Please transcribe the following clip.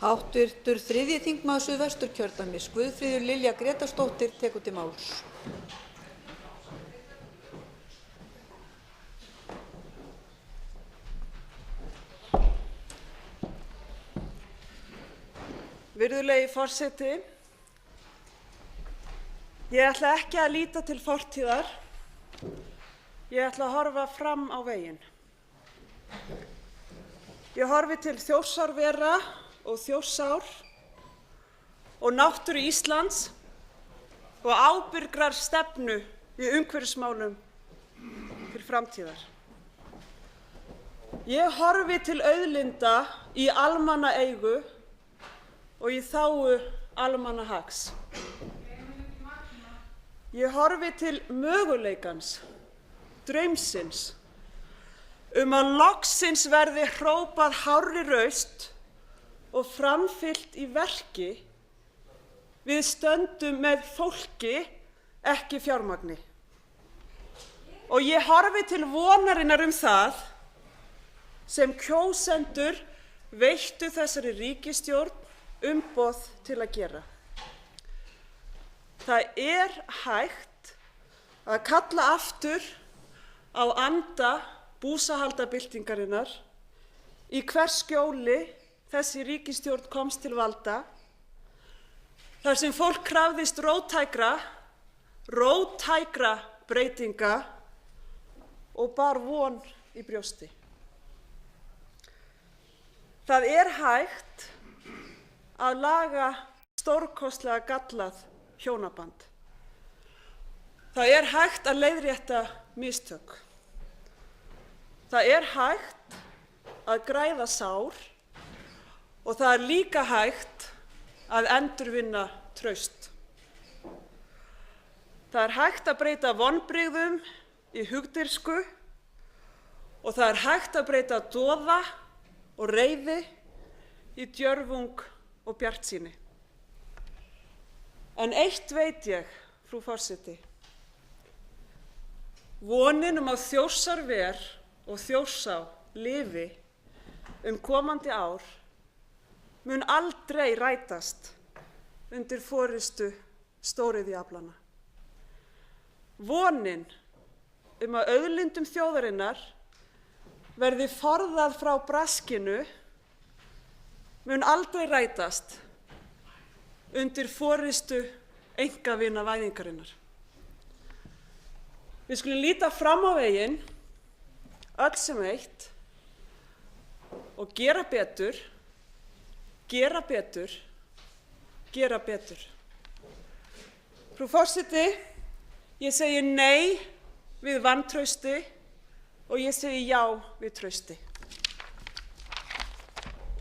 Háttvirtur 3. þingmaður Suðvesturkjördæmis, Guðfríður Lilja Grétarsdóttir, tekur til máls. Virðulegi forseti, ég ætla ekki að líta til fortíðar, ég ætla að horfa fram á veginn. Ég horfi til Þjórsárvera og Þjórsár og náttúru Íslands og ábyrgrar stefnu í umhverfismálum til framtíðar. Ég horfi til auðlinda í almannaeigu og í þágu almannahags. Ég horfi til möguleikans, draumsins, að loksins verði hrópað hárri raust og framfylgt í verki. Við stöndum með fólki, ekki fjármagni. Og ég horfi til vonarinnar það sem kjósendur veittu þessari ríkisstjórn umboð til að gera. Það er hægt að kalla aftur á anda búsahaldabyltingarinnar í hvers skjóli þessi ríkisstjórn komst til valda, þar sem fólk krafðist róttækra breytinga og bar von í brjósti. Það er hægt að laga stórkostlega gallað hjónaband. Það er hægt að leiðrétta mistök. Það er hægt að græða sár og það er líka hægt að endurvinna traust. Það er hægt að breyta vonbrigðum í hugdirfsku og það er hægt að breyta doða og reiði í djörfung og bjartsýni. En eitt veit ég, frú forseti, vonin að Þjórsárver og Þjórsá lifi komandi ár mun aldrei rætast undir forystu stóriðjuaflanna. Vonin að auðlindum þjóðarinnar verði forðað frá braskinu mun aldrei rætast undir forystu einkavinavæðingarinnar. Við skulum líta fram á veginn, öll sem eitt, og gera betur, gera betur, gera betur. Frú forseti, ég segi nei við vantrausti og ég segi já við trausti.